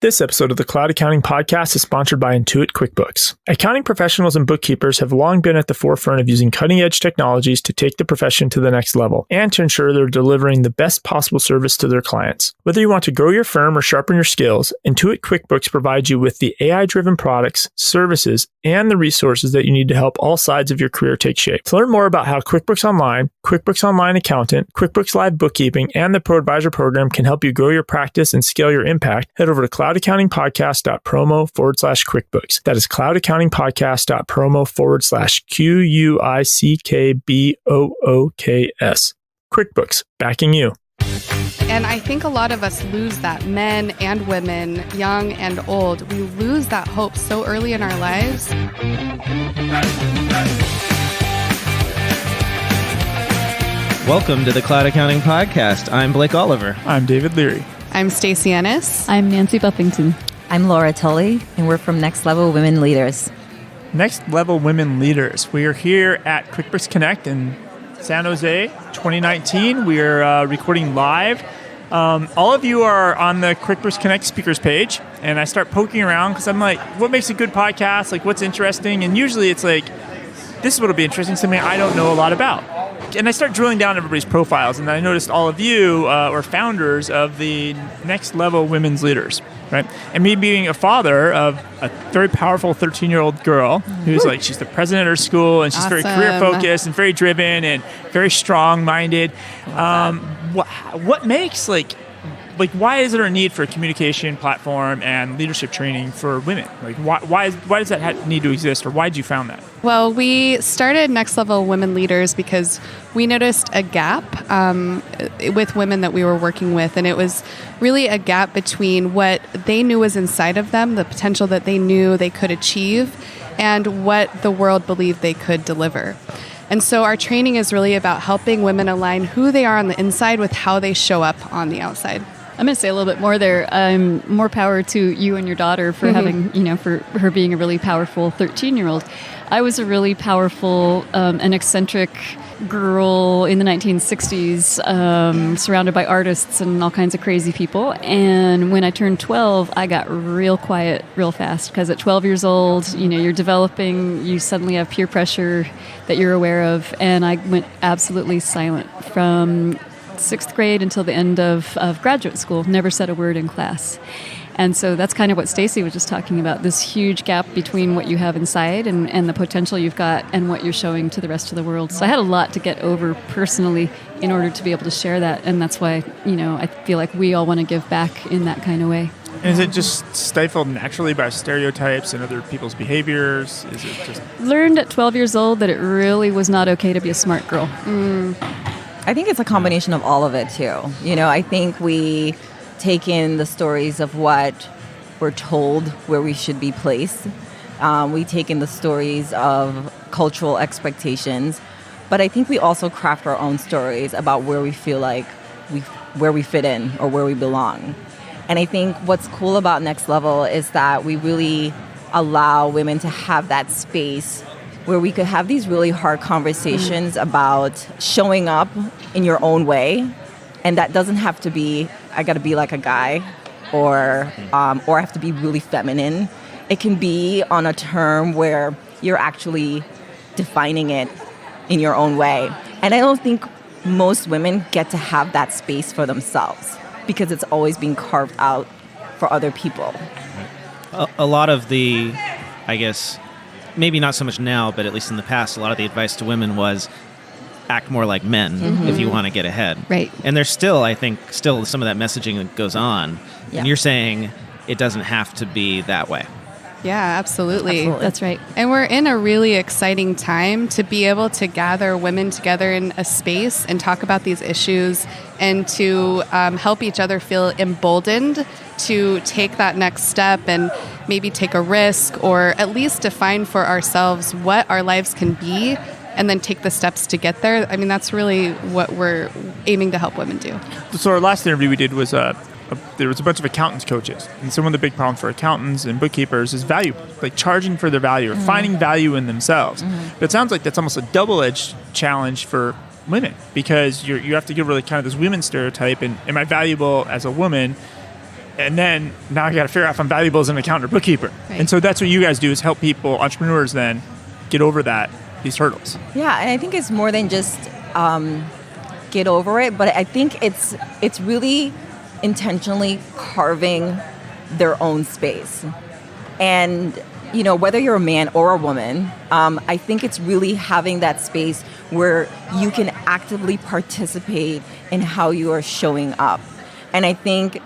This episode of the Cloud Accounting Podcast is sponsored by Intuit QuickBooks. Accounting professionals and bookkeepers have long been at the forefront of using cutting-edge technologies to take the profession to the next level and to ensure they're delivering the best possible service to their clients. Whether you want to grow your firm or sharpen your skills, Intuit QuickBooks provides you with the AI-driven products, services, and the resources that you need to help all sides of your career take shape. To learn more about how QuickBooks Online, QuickBooks Online Accountant, QuickBooks Live Bookkeeping, and the Pro Advisor program can help you grow your practice and scale your impact, head over to cloudaccountingpodcast.promo/QuickBooks. That is cloudaccountingpodcast.promo/QuickBooks. QuickBooks, backing you. And I think a lot of us lose that, men and women, young and old. We lose that hope so early in our lives. Welcome to the Cloud Accounting Podcast. I'm Blake Oliver. I'm David Leary. I'm Stacy Ennis. I'm Nancy Buffington. I'm Laura Tully, and we're from Next Level Women Leaders. Next Level Women Leaders. We are here at QuickBooks Connect in San Jose, 2019. We are recording live. All of you are on the QuickBooks Connect speakers page, and I start poking around because I'm like, what makes a good podcast? Like, what's interesting? And usually it's like, this is what will be interesting, something I don't know a lot about. And I start drilling down everybody's profiles, and I noticed all of you are founders of the Next Level Women's Leaders, right? And me being a father of a very powerful 13-year-old girl who's like, she's the president of her school, and she's very career-focused and very driven and very strong-minded. What makes, like, why is there a need for a communication platform and leadership training for women? Like, why does that need to exist, or why did you found that? Well, we started Next Level Women Leaders because we noticed a gap with women that we were working with, and it was really a gap between what they knew was inside of them, the potential that they knew they could achieve, and what the world believed they could deliver. And so our training is really about helping women align who they are on the inside with how they show up on the outside. I'm going to say a little bit more there. More power to you and your daughter for having, for her being a really powerful 13-year-old. I was a really powerful and eccentric girl in the 1960s, surrounded by artists and all kinds of crazy people. And when I turned 12, I got real quiet real fast because at 12 years old, you're developing, you suddenly have peer pressure that you're aware of. And I went absolutely silent from 6th grade until the end of graduate school, never said a word in class. And so that's kind of what Stacy was just talking about, this huge gap between what you have inside and the potential you've got and what you're showing to the rest of the world. So I had a lot to get over personally in order to be able to share that. And that's why, I feel like we all want to give back in that kind of way. And is it just stifled naturally by stereotypes and other people's behaviors? Is it just learned at 12 years old that it really was not okay to be a smart girl? I think it's a combination of all of it, too. I think we take in the stories of what we're told where we should be placed. We take in the stories of cultural expectations. But I think we also craft our own stories about where we feel like where we fit in or where we belong. And I think what's cool about Next Level is that we really allow women to have that space where we could have these really hard conversations about showing up in your own way. And that doesn't have to be, I got to be like a guy or I have to be really feminine. It can be on a term where you're actually defining it in your own way. And I don't think most women get to have that space for themselves because it's always being carved out for other people. A lot of the, I guess, maybe not so much now, but at least in the past, a lot of the advice to women was act more like men if you want to get ahead. Right. And there's still, I think, some of that messaging that goes on. Yeah. And you're saying it doesn't have to be that way. Yeah, absolutely. That's right. And we're in a really exciting time to be able to gather women together in a space and talk about these issues and to help each other feel emboldened to take that next step and maybe take a risk or at least define for ourselves what our lives can be and then take the steps to get there. I mean, that's really what we're aiming to help women do. So our last interview we did was there was a bunch of accountants coaches. And so one of the big problems for accountants and bookkeepers is value, like charging for their value or finding value in themselves. But it sounds like that's almost a double-edged challenge for women because you have to get really kind of this women stereotype and am I valuable as a woman And then now I got to figure out if I'm valuable as an accountant or bookkeeper. Right. And so that's what you guys do, is help people, entrepreneurs, then get over these hurdles. Yeah, and I think it's more than just get over it, but I think it's really intentionally carving their own space. And whether you're a man or a woman, I think it's really having that space where you can actively participate in how you are showing up. And I think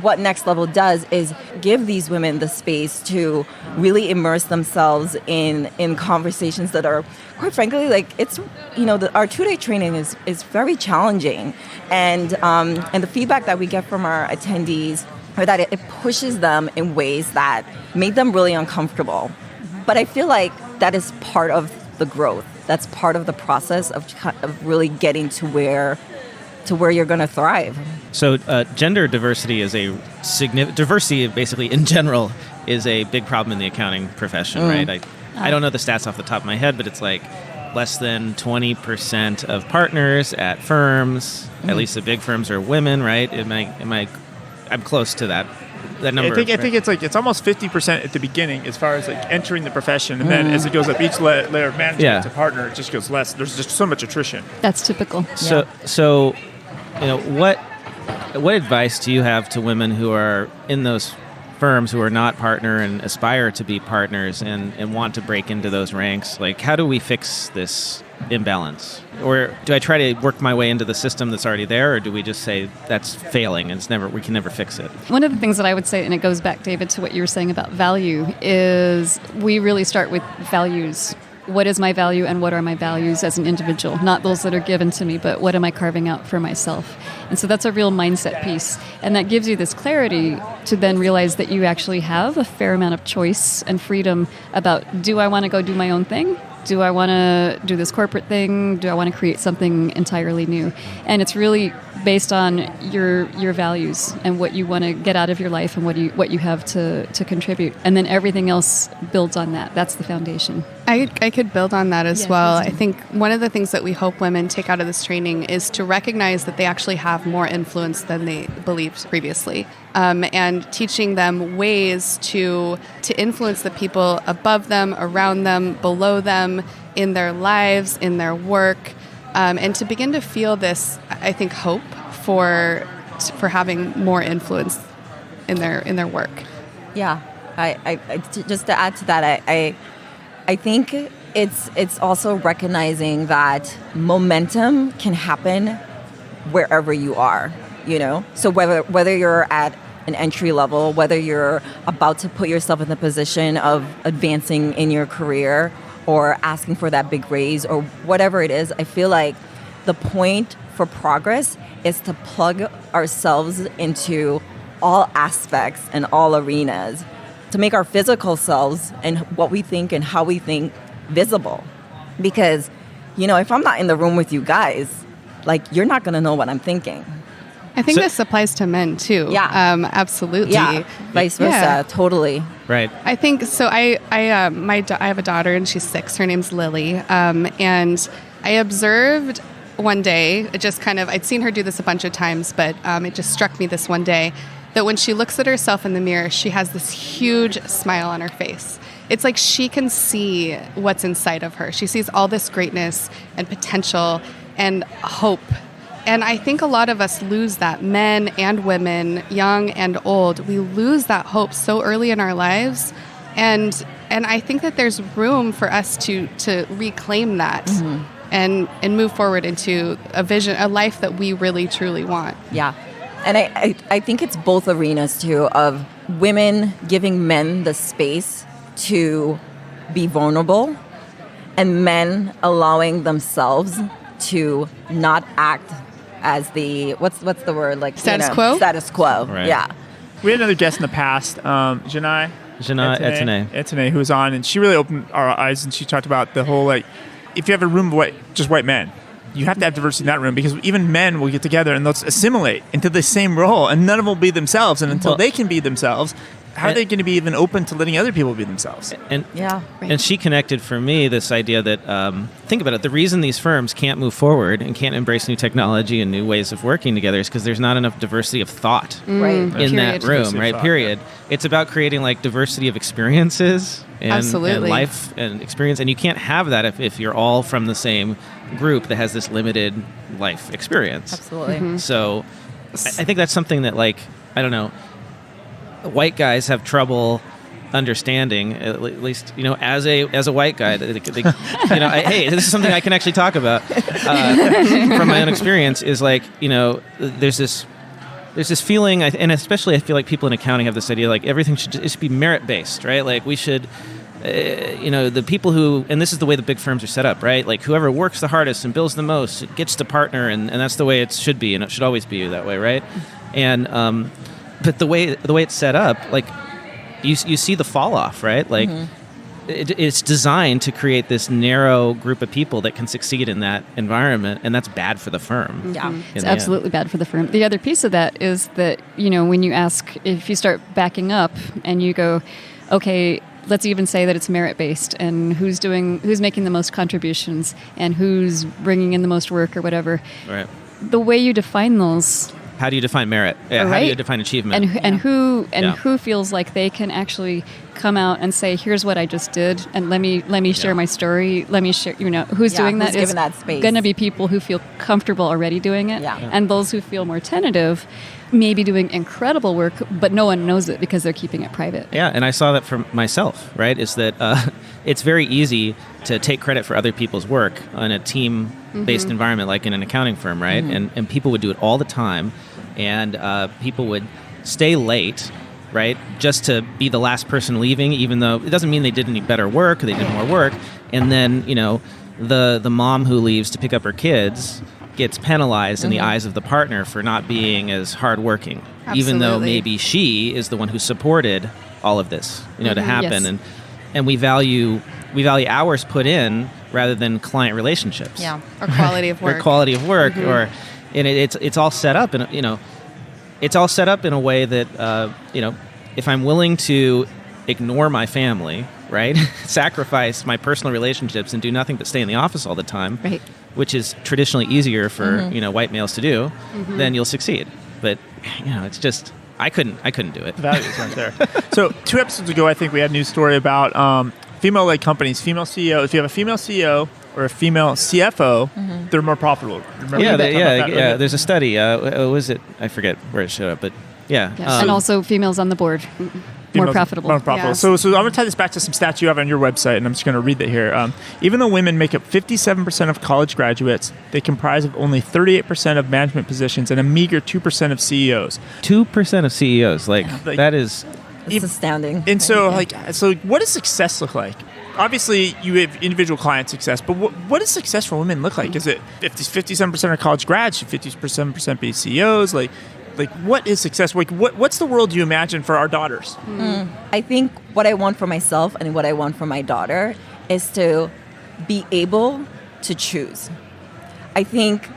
what Next Level does is give these women the space to really immerse themselves in conversations that are, quite frankly, like it's, our 2-day training is very challenging. And the feedback that we get from our attendees are that it pushes them in ways that make them really uncomfortable. But I feel like that is part of the growth. That's part of the process of really getting to where you're going to thrive. So gender diversity is diversity basically in general is a big problem in the accounting profession, right? I don't know the stats off the top of my head, but it's like less than 20% of partners at firms, at least the big firms, are women, right? I'm close to that number. I think it's almost 50% at the beginning as far as like entering the profession, and then as it goes up each layer of management to partner, it just goes less. There's just so much attrition. That's typical. So what advice do you have to women who are in those firms who are not partner and aspire to be partners and want to break into those ranks? Like, how do we fix this imbalance? Or do I try to work my way into the system that's already there, or do we just say that's failing and we can never fix it? One of the things that I would say, and it goes back, David, to what you were saying about value, is we really start with values. What is my value and what are my values as an individual? Not those that are given to me, but what am I carving out for myself? And so that's a real mindset piece. And that gives you this clarity to then realize that you actually have a fair amount of choice and freedom about, do I want to go do my own thing? Do I want to do this corporate thing? Do I want to create something entirely new? And it's really based on your values and what you want to get out of your life and what you have to contribute. And then everything else builds on that. That's the foundation. I could build on that as well. please do. I think one of the things that we hope women take out of this training is to recognize that they actually have more influence than they believed previously. And teaching them ways to influence the people above them, around them, below them, in their lives, in their work, and to begin to feel this, I think, hope for having more influence in their work. Yeah, I just to add to that, I think it's also recognizing that momentum can happen wherever you are. So whether you're at an entry level, whether you're about to put yourself in the position of advancing in your career or asking for that big raise or whatever it is, I feel like the point for progress is to plug ourselves into all aspects and all arenas to make our physical selves and what we think and how we think visible. Because, if I'm not in the room with you guys, you're not going to know what I'm thinking. I think this applies to men too. Yeah. Absolutely. Yeah. Vice versa. Yeah. Totally. Right. I think so. I have a daughter and she's 6. Her name's Lily. And I observed one day, I'd seen her do this a bunch of times, but it just struck me this one day that when she looks at herself in the mirror, she has this huge smile on her face. It's like she can see what's inside of her. She sees all this greatness and potential and hope. And I think a lot of us lose that, men and women, young and old. We lose that hope so early in our lives. And I think that there's room for us to reclaim that and move forward into a vision, a life that we really, truly want. Yeah. And I think it's both arenas, too, of women giving men the space to be vulnerable and men allowing themselves to not act as the, what's the word? Status quo? Status quo, right. Yeah. We had another guest in the past, Janai Etene, who was on, and she really opened our eyes, and she talked about the whole, if you have a room of just white men, you have to have diversity in that room, because even men will get together and they'll assimilate into the same role, and none of them will be themselves. And until they can be themselves, how are they going to be even open to letting other people be themselves? And Yeah. And she connected for me this idea that, think about it, the reason these firms can't move forward and can't embrace new technology and new ways of working together is because there's not enough diversity of thought Right. in Period. that room, Diversity of right? thought, Period. It's about creating like diversity of experiences and Absolutely. life and experience. And you can't have that if you're all from the same group that has this limited life experience. Absolutely. So I think that's something that, like, I don't know, white guys have trouble understanding, at least, as a white guy, hey, this is something I can actually talk about from my own experience, is like, there's this feeling, and especially I feel like people in accounting have this idea, like everything should be merit-based, right? Like we should, the people who, and this is the way the big firms are set up, right? Like whoever works the hardest and bills the most gets to partner, and that's the way it should be, and it should always be that way, right? And but the way it's set up, like you see the fall off, right? Like it's designed to create this narrow group of people that can succeed in that environment, and that's bad for the firm. Yeah. It's absolutely bad for the firm. The other piece of that is that, when you ask, if you start backing up and you go, okay, let's even say that it's merit-based and who's making the most contributions and who's bringing in the most work or whatever. Right. The way you define those. How do you define merit? Yeah, Right. How do you define achievement? And who Yeah. who feels like they can actually come out and say, here's what I just did, and let me share my story. Let me share. Who's doing that who's is given that space. going to be people who feel comfortable already doing it, Yeah. and those who feel more tentative, may be doing incredible work, but no one knows it because they're keeping it private. Yeah, and I saw that for myself, right? Is that it's very easy to take credit for other people's work in a team-based environment, like in an accounting firm, right? And people would do it all the time, and people would stay late, right, just to be the last person leaving, even though it doesn't mean they did any better work or they did more work. And then, the mom who leaves to pick up her kids gets penalized in the eyes of the partner for not being as hardworking, even though Absolutely. maybe she is the one who supported all of this, to happen. Yes. And we value hours put in rather than client relationships. Yeah. Or quality of work. Or quality of work, and it's all set up, and it's all set up in a way that if I'm willing to ignore my family, right, sacrifice my personal relationships, and do nothing but stay in the office all the time, Right. which is traditionally easier for white males to do, then you'll succeed. But it's just I couldn't do it. The values aren't there. So 2 episodes ago, I think we had a news story about female-led companies, female CEOs. If you have a female CEO or a female CFO, they're more profitable. Remember Yeah, that? There's a study. Was it? I forget where it showed up, but yeah. Yes. And also females on the board, more Females profitable. More profitable. Yes. So I'm going to tie this back to some stats you have on your website, and I'm just going to read that here. Even though women make up 57% of college graduates, they comprise of only 38% of management positions and a meager 2% of CEOs. 2% of CEOs, like that is. It's astounding. And so, so what does success look like? Obviously, you have individual client success, but what does success for women look like? Is it 57% of college grads? Should 57% be CEOs? Like what is success? Like, what's the world you imagine for our daughters? I think what I want for myself and what I want for my daughter is to be able to choose. I think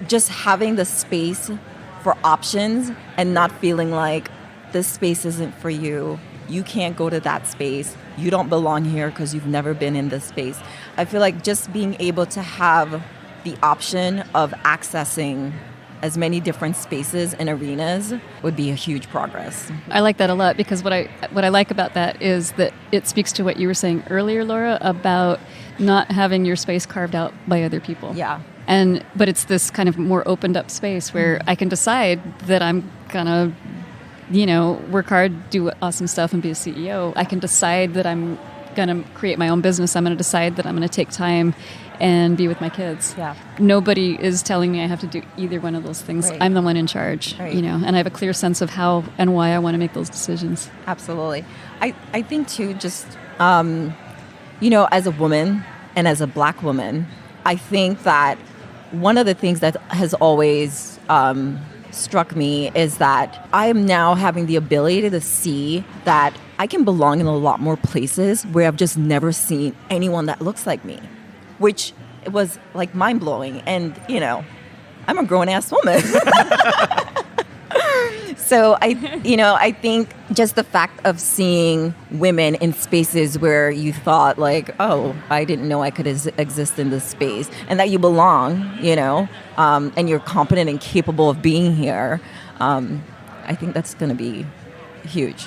just having the space for options and not feeling like this space isn't for you. You can't go to that space. You don't belong here because you've never been in this space. I feel like just being able to have the option of accessing as many different spaces and arenas would be a huge progress. I like that a lot because what I like about that is that it speaks to what you were saying earlier, Laura, about not having your space carved out by other people. Yeah. But it's this kind of more opened up space where I can decide that I'm gonna, work hard, do awesome stuff, and be a CEO. I can decide that I'm gonna create my own business. I'm gonna decide that I'm gonna take time and be with my kids. Yeah. Nobody is telling me I have to do either one of those things. Right. I'm the one in charge, Right. and I have a clear sense of how and why I want to make those decisions. Absolutely. I think too, just, as a woman and as a Black woman, I think that one of the things that has always struck me is that I am now having the ability to see that I can belong in a lot more places where I've just never seen anyone that looks like me, which was like mind-blowing. And, I'm a grown-ass woman. So I think just the fact of seeing women in spaces where you thought like, oh, I didn't know I could exist in this space, and that you belong, and you're competent and capable of being here. I think that's going to be huge.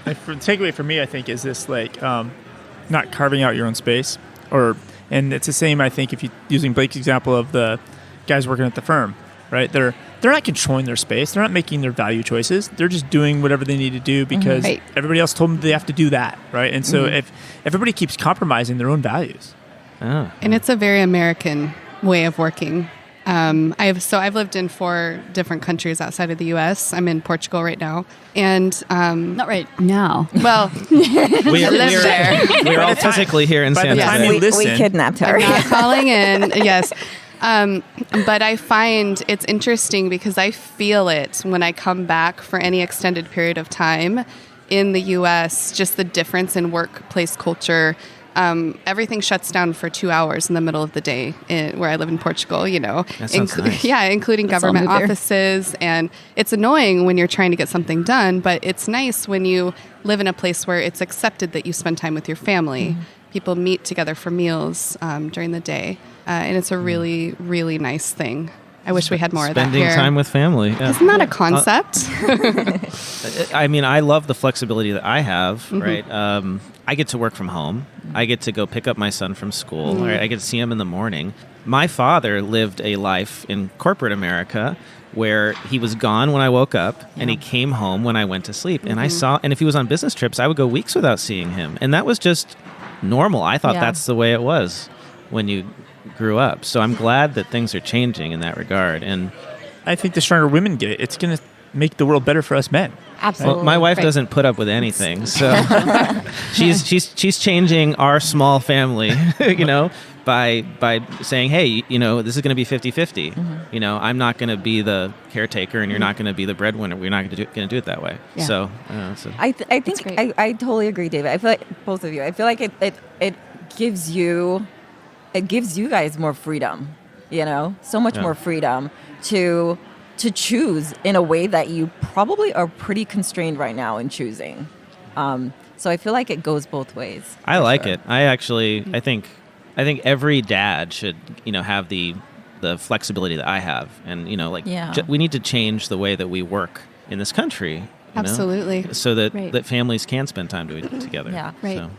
The takeaway for me, I think, is this like not carving out your own space, and it's the same. I think if you using Blake's example of the guys working at the firm, right? They're not controlling their space. They're not making their value choices. They're just doing whatever they need to do because everybody else told them they have to do that, right? And so if everybody keeps compromising their own values, and it's a very American way of working. I've lived in 4 different countries outside of the U.S. I'm in Portugal right now, and not right now. Well, We're there. all physically here in San Jose. We kidnapped her. I'm not calling in. Yes. But I find it's interesting because I feel it when I come back for any extended period of time in the U.S., just the difference in workplace culture. Everything shuts down for 2 hours in the middle of the day where I live in Portugal, That sounds nice. Yeah, including government offices. And it's annoying when you're trying to get something done, but it's nice when you live in a place where it's accepted that you spend time with your family. Mm-hmm. People meet together for meals during the day. And it's a really, really nice thing. I wish we had more of that here. Spending time with family. Yeah. Isn't that a concept? I mean, I love the flexibility that I have, right? I get to work from home. I get to go pick up my son from school. Right? I get to see him in the morning. My father lived a life in corporate America where he was gone when I woke up and he came home when I went to sleep. And and if he was on business trips, I would go weeks without seeing him. And that was just normal. I thought that's the way it was when you grew up. So I'm glad that things are changing in that regard. And I think the stronger women get it, it's going to make the world better for us men. Absolutely. Well, my wife doesn't put up with anything, so she's changing our small family, by saying, hey, this is going to be 50-50. I'm not going to be the caretaker, and you're not going to be the breadwinner. We're not going to do it that way. Yeah. So I think I totally agree, David. I feel like both of you. I feel like it gives you guys more freedom. So much more freedom to choose in a way that you probably are pretty constrained right now in choosing. So I feel like it goes both ways. I like it. I think every dad should, have the flexibility that I have. And, we need to change the way that we work in this country. Absolutely. So that families can spend time together. Yeah. Right. So.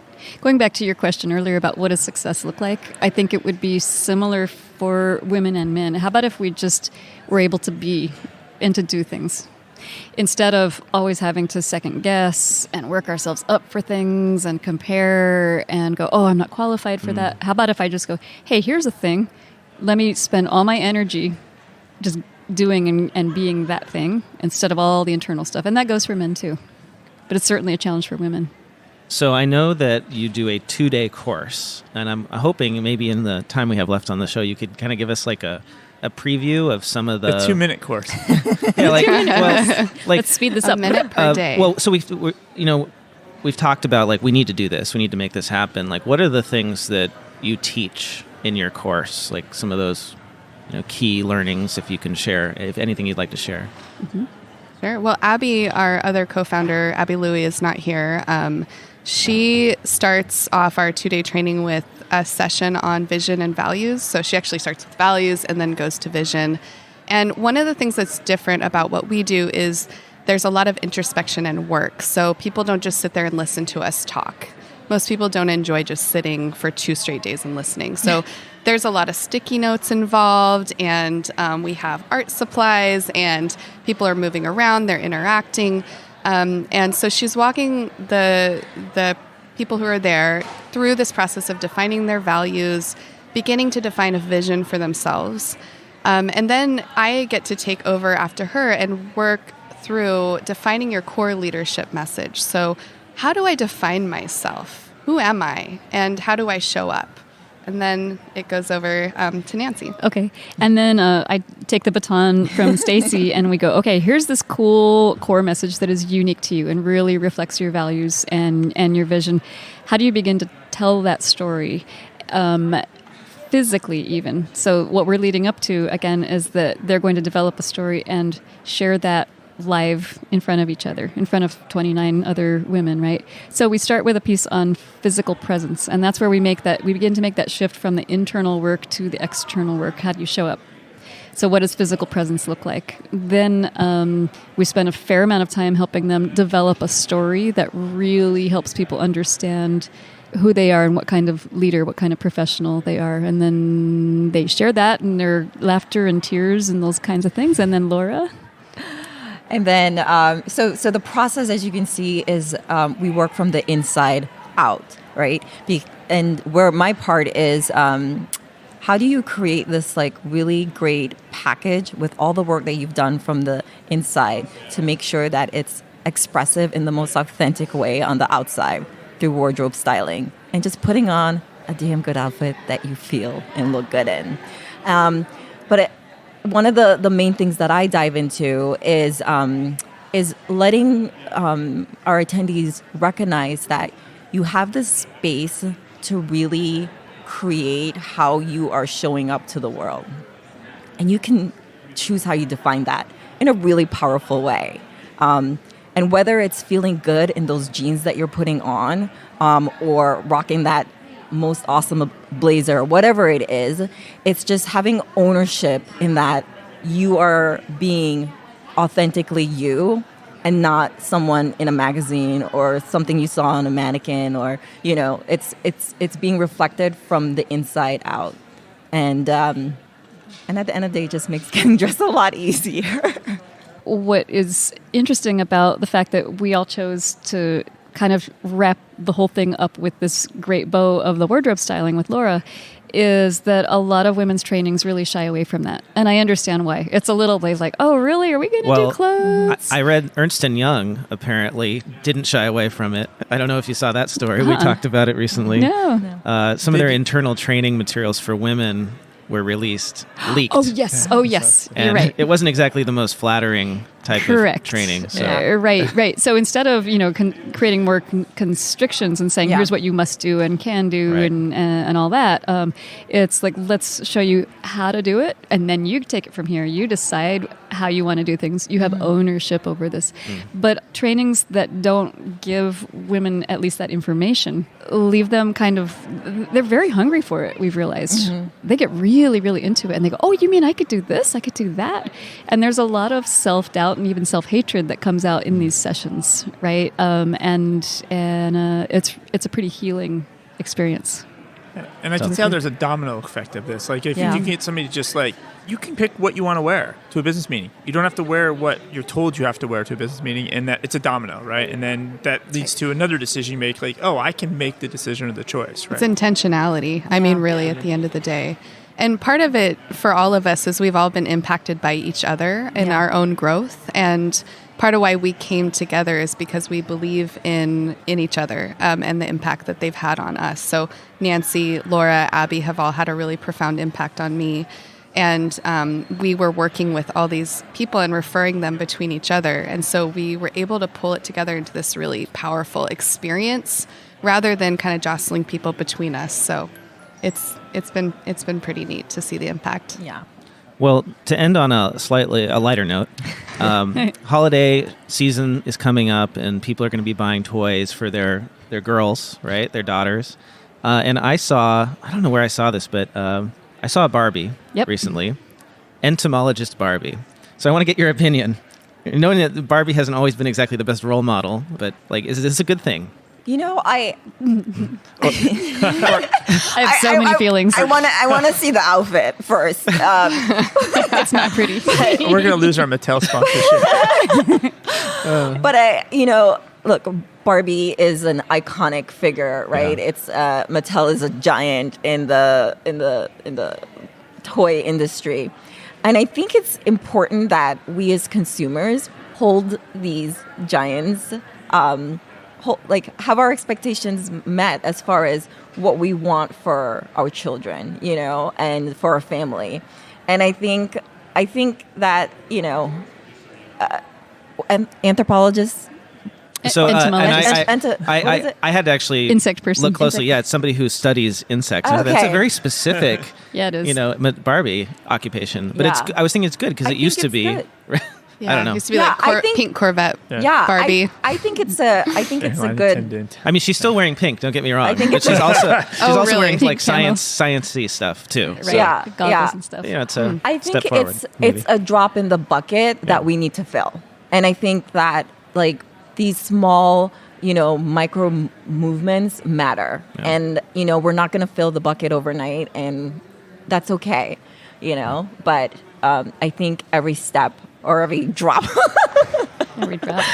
Going back to your question earlier about what does success look like, I think it would be similar for women and men. How about if we just were able to be and to do things instead of always having to second guess and work ourselves up for things and compare and go, oh, I'm not qualified for that. How about if I just go, hey, here's a thing. Let me spend all my energy just doing and being that thing instead of all the internal stuff. And that goes for men too. But it's certainly a challenge for women. So I know that you do a 2-day course, and I'm hoping maybe in the time we have left on the show, you could kind of give us like a preview of some of the... A 2-minute course. Let's speed this up. A minute per day. Well, so we've talked about like we need to do this, we need to make this happen. Like, what are the things that you teach in your course? Like some of those, key learnings, if you can share, if anything you'd like to share. Mm-hmm. Sure. Well, Abby, our other co-founder, Abbey Louie, is not here. She starts off our 2-day training with a session on vision and values. So she actually starts with values and then goes to vision. And one of the things that's different about what we do is there's a lot of introspection and work. So people don't just sit there and listen to us talk. Most people don't enjoy just sitting for 2 straight days and listening. So there's a lot of sticky notes involved, and we have art supplies, and people are moving around, they're interacting. And so she's walking the people who are there through this process of defining their values, beginning to define a vision for themselves. And then I get to take over after her and work through defining your core leadership message. So how do I define myself? Who am I? And how do I show up? And then it goes over to Nancy. Okay. And then I take the baton from Stacy and we go, okay, here's this cool core message that is unique to you and really reflects your values and your vision. How do you begin to tell that story? Physically even. So what we're leading up to, again, is that they're going to develop a story and share that live in front of each other, in front of 29 other women, right? So we start with a piece on physical presence, and that's where we begin to make that shift from the internal work to the external work. How do you show up? So what does physical presence look like? Then we spend a fair amount of time helping them develop a story that really helps people understand who they are and what kind of leader, what kind of professional they are. And then they share that and their laughter and tears and those kinds of things. And then Laura? And then, so the process, as you can see, is we work from the inside out, right? And where my part is, how do you create this like really great package with all the work that you've done from the inside to make sure that it's expressive in the most authentic way on the outside through wardrobe styling and just putting on a damn good outfit that you feel and look good in. One of the main things that I dive into is letting our attendees recognize that you have this space to really create how you are showing up to the world. And you can choose how you define that in a really powerful way. And whether it's feeling good in those jeans that you're putting on or rocking that most awesome blazer, whatever it is, it's just having ownership in that you are being authentically you and not someone in a magazine or something you saw on a mannequin, or it's being reflected from the inside out. And at the end of the day, it just makes getting dressed a lot easier. What is interesting about the fact that we all chose to kind of wrap the whole thing up with this great bow of the wardrobe styling with Laura is that a lot of women's trainings really shy away from that. And I understand why. It's a little like, oh, really? Are we going to do clothes? I read Ernst & Young apparently didn't shy away from it. I don't know if you saw that story. We talked about it recently. No. Some of their internal training materials for women were leaked. Oh, yes. And You're right. it wasn't exactly the most flattering type of training. So. Right. So instead of creating more constrictions and saying here's what you must do and can do and all that, it's like let's show you how to do it, and then you take it from here. You decide how you want to do things. You have ownership over this. But trainings that don't give women at least that information leave them they're very hungry for it. We've realized they get really, really into it, and they go, "Oh, you mean I could do this? I could do that?" And there's a lot of self-doubt and even self-hatred that comes out in these sessions, right? And it's a pretty healing experience. And I can tell there's a domino effect of this. Like if you can get somebody to just like, you can pick what you want to wear to a business meeting. You don't have to wear what you're told you have to wear to a business meeting, and that it's a domino, right? And then that leads to another decision you make, like, oh, I can make the decision or the choice, right? It's intentionality. I mean, really, at the end of the day. And part of it for all of us is we've all been impacted by each other in our own growth. And part of why we came together is because we believe in each other and the impact that they've had on us. So Nancy, Laura, Abby have all had a really profound impact on me. And we were working with all these people and referring them between each other. And so we were able to pull it together into this really powerful experience rather than kind of jostling people between us. So it's been pretty neat to see the impact. Yeah. Well, to end on a lighter note, holiday season is coming up, and people are going to be buying toys for their girls, right? Their daughters. And I don't know where I saw this, but I saw a Barbie recently, entomologist Barbie. So I want to get your opinion. Knowing that Barbie hasn't always been exactly the best role model, but like, is this a good thing? I have so many feelings. I want to see the outfit first. It's not pretty. We're going to lose our Mattel sponsorship. But look, Barbie is an iconic figure, right? Yeah. It's Mattel is a giant in the toy industry, and I think it's important that we as consumers hold these giants. Have our expectations met as far as what we want for our children, and for our family. And I think that, anthropologists. So entomologist. I had to actually insect person. Look closely. Yeah, it's somebody who studies insects. Okay. That's a very specific, it is. Barbie occupation. But I was thinking it's good because it used to be. Yeah, I don't know. It used to be Yeah, like I think- pink Corvette Yeah, Barbie. I think it's a good. Attendant. I mean, she's still wearing pink. Don't get me wrong. I think But it's she's also really? wearing like Pink camo. sciencey stuff too. Right. So, Yeah, Goggles yeah. and stuff. it's a I think step forward. it's a drop in the bucket that we need to fill, and I think that like these small, micro movements matter, and we're not going to fill the bucket overnight, and that's okay, But I think every step or every drop, Every drop.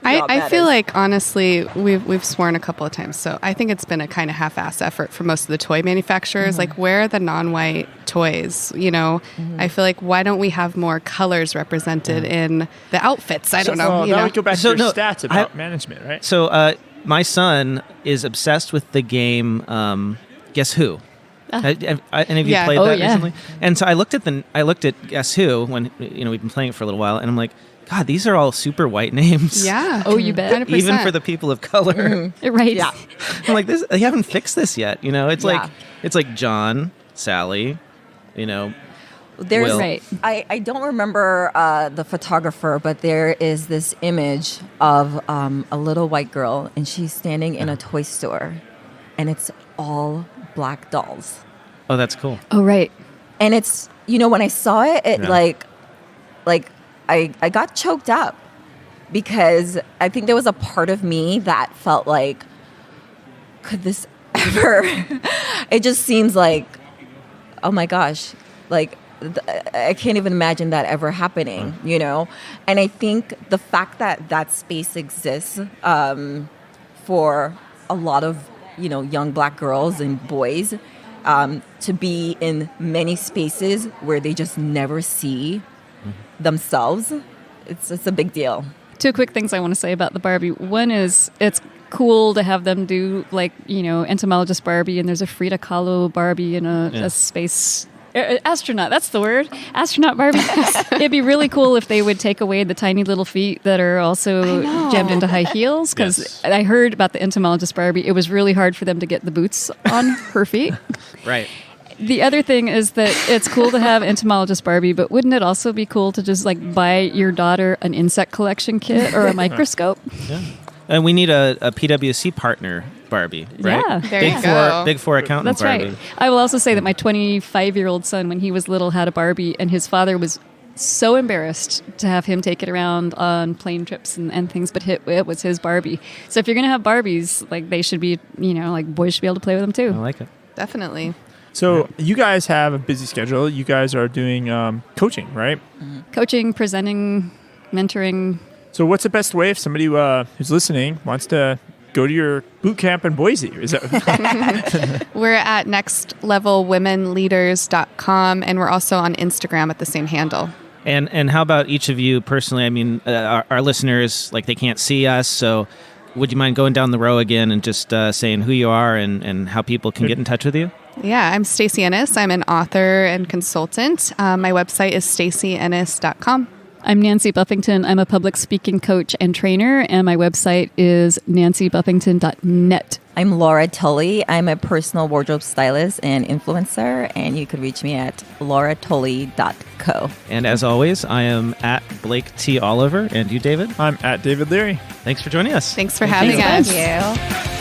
I feel like honestly we've sworn a couple of times, so I think it's been a kind of half-ass effort for most of the toy manufacturers. Like, where are the non-white toys? I feel like, why don't we have more colors represented in the outfits? I don't know. Well, that would go back So, to your no, stats about management, right? So my son is obsessed with the game Guess Who. Any of you Yeah. played Oh, that yeah. recently? And so I looked at Guess Who when we've been playing it for a little while, and I'm like, God, these are all super white names. Yeah. Oh, you bet. 100%. Even for the people of color. Right. Yeah. I'm like, they haven't fixed this yet. It's Yeah. like John, Sally, There's, Will. Right. I don't remember the photographer, but there is this image of a little white girl, and she's standing in a toy store, and it's all black dolls. Oh, that's cool. Oh, right. And it's, when I saw it, Yeah. like I got choked up because I think there was a part of me that felt like, could this ever? It just seems like, oh my gosh, like I can't even imagine that ever happening, And I think the fact that that space exists for a lot of, young black girls and boys to be in many spaces where they just never see themselves, it's a big deal. Two quick things I want to say about the Barbie. One is it's cool to have them do entomologist Barbie, and there's a Frida Kahlo Barbie and a space astronaut. That's the word. Astronaut Barbie. It'd be really cool if they would take away the tiny little feet that are also jammed into high heels. Because Yes. I heard about the entomologist Barbie. It was really hard for them to get the boots on her feet. Right. The other thing is that it's cool to have entomologist Barbie, but wouldn't it also be cool to just buy your daughter an insect collection kit or a microscope? And we need a PwC partner, Barbie, right? Yeah. There Big you go. Big Four accountant That's Barbie. right. I will also say that my 25-year-old son, when he was little, had a Barbie, and his father was so embarrassed to have him take it around on plane trips and things, but it was his Barbie. So if you're going to have Barbies, they should be, boys should be able to play with them too. I like it. Definitely. So you guys have a busy schedule. You guys are doing coaching, right? Coaching, presenting, mentoring. So what's the best way if somebody who's listening wants to go to your boot camp in Boise? Is that We're at nextlevelwomenleaders.com, and we're also on Instagram at the same handle. And how about each of you personally? I mean, our listeners, they can't see us, so would you mind going down the row again and just saying who you are and how people can get in touch with you? Yeah, I'm Stacy Ennis. I'm an author and consultant. My website is stacyennis.com. I'm Nancy Buffington. I'm a public speaking coach and trainer, and my website is nancybuffington.net. I'm Laura Tully. I'm a personal wardrobe stylist and influencer, and you could reach me at lauratully.co. And as always, I am at Blake T. Oliver. And you, David? I'm at David Leary. Thanks for joining us. Thanks for having us. Thank you.